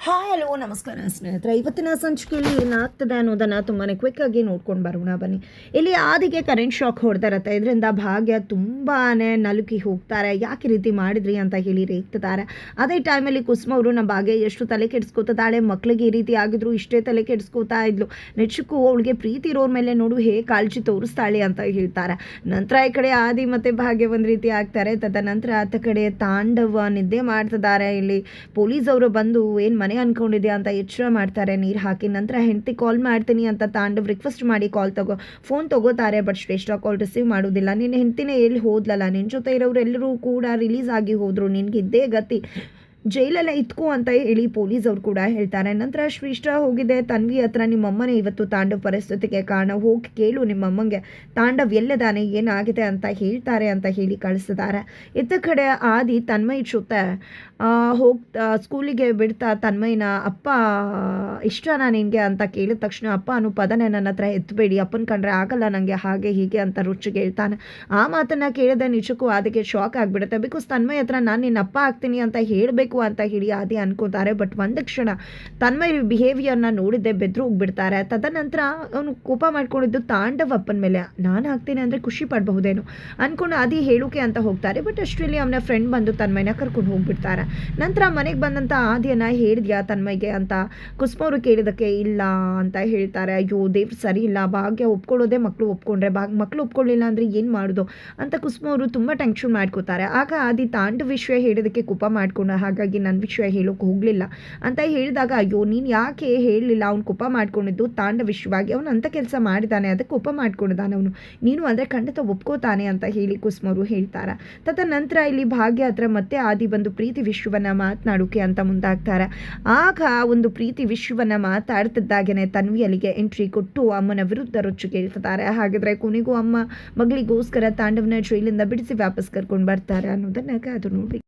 Hi hello ನಮಸ್ಕಾರ ಸ್ನೇಹಿತರೆ. ಇವತ್ತಿನ ಸಂಚಿಕೆಯಲ್ಲಿ ಏನಾಗ್ತದೆ ಅನ್ನೋದನ್ನು ತುಂಬಾ ಕ್ವಿಕ್ಕಾಗಿ ನೋಡ್ಕೊಂಡು ಬರೋಣ ಬನ್ನಿ. ಇಲ್ಲಿ ಆದಿಗೆ ಕರೆಂಟ್ ಶಾಕ್ ಹೊಡೆದಿರುತ್ತೆ. ಇದರಿಂದ ಭಾಗ್ಯ ತುಂಬಾ ನಲುಕಿ ಹೋಗ್ತಾರೆ. ಯಾಕೆ ರೀತಿ ಮಾಡಿದ್ರಿ ಅಂತ ಹೇಳಿ ರೇಗ್ತಿದ್ದಾರೆ. ಅದೇ ಟೈಮಲ್ಲಿ ಕುಸುಮ ಅವರು ನಮ್ಮ ಭಾಗ್ಯ ಎಷ್ಟು ತಲೆ ಕೆಡಿಸ್ಕೋತಿದ್ದಾಳೆ, ಮಕ್ಳಿಗೆ ಈ ರೀತಿ ಆಗಿದ್ರು ಇಷ್ಟೇ ತಲೆ ಕೆಡಿಸ್ಕೋತಾ ಇದ್ಲು, ನಿಜಕ್ಕೂ ಅವಳಿಗೆ ಪ್ರೀತಿ ಇರೋರ ಮೇಲೆ ನೋಡು ಹೇಗೆ ಕಾಳಜಿ ತೋರಿಸ್ತಾಳೆ ಅಂತ ಹೇಳ್ತಾರೆ. ನಂತರ ಈ ಕಡೆ ಆದಿ ಮತ್ತು ಭಾಗ್ಯ ಒಂದು ರೀತಿ ಆಗ್ತಾರೆ. ತದನಂತರ ಆತ ಕಡೆ ತಾಂಡವ ನಿದ್ದೆ ಮಾಡ್ತಿದ್ದಾರೆ. ಇಲ್ಲಿ ಪೊಲೀಸ್ ಅವರು ಬಂದು ಏನು ಮನೆ ಅನ್ಕೊಂಡಿದ್ಯಾ ಅಂತ ಎಚ್ಚರ ಮಾಡ್ತಾರೆ ನೀರು ಹಾಕಿ. ನಂತರ ಹೆಂಡತಿ ಕಾಲ್ ಮಾಡ್ತೀನಿ ಅಂತ ತಾಂಡವ್ ರಿಕ್ವೆಸ್ಟ್ ಮಾಡಿ ಫೋನ್ ತಗೋತಾರೆ. ಬಟ್ ಶ್ರೇಷ್ಠ ಕಾಲ್ ರಿಸೀವ್ ಮಾಡೋದಿಲ್ಲ. ನಿನ್ನ ಹೆಂಡತಿನೇ ಎಲ್ಲಿ ಹೋದ್ಲಲ್ಲ, ನಿನ್ನ ಜೊತೆ ಇರೋರೆಲ್ಲರೂ ಕೂಡ ರಿಲೀಸ್ ಆಗಿ ಹೋದ್ರು, ನಿನ್ಗೆ ಇದ್ದೇ ಗತಿ, ಜೈಲೆಲ್ಲ ಇತ್ಕೋ ಅಂತ ಹೇಳಿ ಪೊಲೀಸ್ ಅವ್ರು ಕೂಡ ಹೇಳ್ತಾರೆ. ನಂತರ ಶ್ರೇಷ್ಠ ಹೋಗಿದೆ ತನ್ವಿ ಹತ್ರ, ನಿಮ್ಮಮ್ಮನೇ ಇವತ್ತು ತಾಂಡವ್ ಪರಿಸ್ಥಿತಿಗೆ ಕಾರಣ, ಹೋಗಿ ಕೇಳು ನಿಮ್ಮಮ್ಮಂಗೆ ತಾಂಡವ್ ಎಲ್ಲದಾನೆ ಏನಾಗಿದೆ ಅಂತ ಹೇಳ್ತಾರೆ ಅಂತ ಹೇಳಿ ಕಳಿಸಿದ್ದಾರೆ. ಇತ್ತ ಕಡೆ ಆದಿ ತನ್ಮಯ್ ಜೊತೆ ಸ್ಕೂಲಿಗೆ ಬಿಡ್ತಾ ತನ್ಮಯ್ನ ಅಪ್ಪ ಇಷ್ಟನಾ ನಿನಗೆ ಅಂತ ಕೇಳಿದ ತಕ್ಷಣ ಅಪ್ಪ ಅನ್ನೋ ಪದನೇ ನನ್ನ ಹತ್ರ ಎತ್ತಬೇಡಿ, ಅಪ್ಪನ ಕಂಡ್ರೆ ಆಗಲ್ಲ ನನಗೆ ಹಾಗೆ ಹೀಗೆ ಅಂತ ರುಚಿಗೆ ಹೇಳ್ತಾನೆ. ಆ ಮಾತನ್ನು ಕೇಳಿದೆ ನಿಜಕ್ಕೂ ಆದಿಗೆ ಶಾಕ್ ಆಗಿಬಿಡುತ್ತೆ. ಬಿಕಾಸ್ ತನ್ಮಯ್ ಹತ್ರ ನಾನು ನಿನ್ನ ಅಪ್ಪ ಆಗ್ತೀನಿ ಅಂತ ಹೇಳಬೇಕು ಅಂತ ಹೇಳಿ ಆದಿ ಅನ್ಕೋತಾರೆ. ಬಟ್ ಒಂದು ಕ್ಷಣ ತನ್ಮಯ್ ಬಿಹೇವಿಯರ್ನ ನೋಡಿದ್ದೆ ಬೆದ್ರು ಹೋಗ್ಬಿಡ್ತಾರೆ. ತದನಂತರ ಅವನು ಕೋಪ ಮಾಡ್ಕೊಂಡಿದ್ದು ತಾಂಡವ್ ಅಪ್ಪನ ಮೇಲೆ, ನಾನು ಆಗ್ತೀನಿ ಅಂದರೆ ಖುಷಿ ಪಡಬಹುದೇನು ಅನ್ಕೊಂಡು ಆದಿ ಹೇಳೋಕೆ ಅಂತ ಹೋಗ್ತಾರೆ. ಬಟ್ ಅಷ್ಟರಲ್ಲಿ ಅವನ ಫ್ರೆಂಡ್ ಬಂದು ತನ್ಮಯ್ನ ಕರ್ಕೊಂಡು ಹೋಗ್ಬಿಡ್ತಾರೆ. ನಂತರ ಮನೆಗೆ ಬಂದಂಥ ಆದಿಯನ್ನ ಹೇಳಿದ್ಯಾ ತನ್ಮಯ್ಗೆ ಅಂತ ಕುಸುಮ ಅವರು ಕೇಳಿದಕ್ಕೆ ಇಲ್ಲ ಅಂತ ಹೇಳ್ತಾರೆ. ಅಯ್ಯೋ ದೇವ್ರು ಸರಿ ಇಲ್ಲ, ಭಾಗ್ಯ ಒಪ್ಕೊಳ್ಳೋದೇ ಮಕ್ಕಳು ಒಪ್ಕೊಂಡ್ರೆ, ಮಕ್ಕಳು ಒಪ್ಕೊಳ್ಳಿಲ್ಲ ಅಂದರೆ ಏನು ಮಾಡೋದು ಅಂತ ಕುಸುಮ ಅವರು ತುಂಬ ಟೆನ್ಷನ್ ಮಾಡ್ಕೋತಾರೆ. ಆಗ ಆದಿ ತಾಂಡವ್ ವಿಷಯ ಹೇಳಿದಕ್ಕೆ ಕೋಪ ಮಾಡ್ಕೊಂಡು, ಹಾಗಾಗಿ ನನ್ನ ವಿಷಯ ಹೇಳೋಕೆ ಹೋಗಲಿಲ್ಲ ಅಂತ ಹೇಳಿದಾಗ, ಅಯ್ಯೋ ನೀನು ಯಾಕೆ ಹೇಳಲಿಲ್ಲ, ಅವ್ನು ಕೋಪ ಮಾಡ್ಕೊಂಡಿದ್ದು ತಾಂಡವ ವಿಷಯವಾಗಿ, ಅವನು ಅಂಥ ಕೆಲಸ ಮಾಡಿದ್ದಾನೆ ಅದಕ್ಕೆ ಕೋಪ ಮಾಡ್ಕೊಂಡಿದ್ದಾನೆ ಅವನು, ನೀನು ಅಂದರೆ ಖಂಡಿತ ಒಪ್ಕೋತಾನೆ ಅಂತ ಹೇಳಿ ಕುಸುಮ ಅವರು ಹೇಳ್ತಾರೆ. ತದನಂತರ ಇಲ್ಲಿ ಭಾಗ್ಯ ಹತ್ರ ಮತ್ತೆ ಆದಿ ಬಂದು ಪ್ರೀತಿ ವಿಶ್ವವನ್ನು ಮಾತನಾಡೋಕೆ ಅಂತ ಮುಂದಾಗ್ತಾರೆ. ಆಗ ಒಂದು ಪ್ರೀತಿ ವಿಶ್ವವನ್ನು ಮಾತಾಡ್ತಿದ್ದಾಗೇನೆ ತನ್ವಿ ಅಲ್ಲಿಗೆ ಎಂಟ್ರಿ ಕೊಟ್ಟು ಅಮ್ಮನ ವಿರುದ್ಧ ರೊಚ್ಚು ಕೇಳ್ತಿದ್ದಾರೆ. ಹಾಗಿದ್ರೆ ಕೊನೆಗೂ ಅಮ್ಮ ಮಗಳಿಗೋಸ್ಕರ ತಾಂಡವನ ಜೈಲಿಂದ ಬಿಡಿಸಿ ವಾಪಸ್ ಕರ್ಕೊಂಡು ಬರ್ತಾರೆ ಅನ್ನೋದನ್ನ ಕಾದು ನೋಡಿ.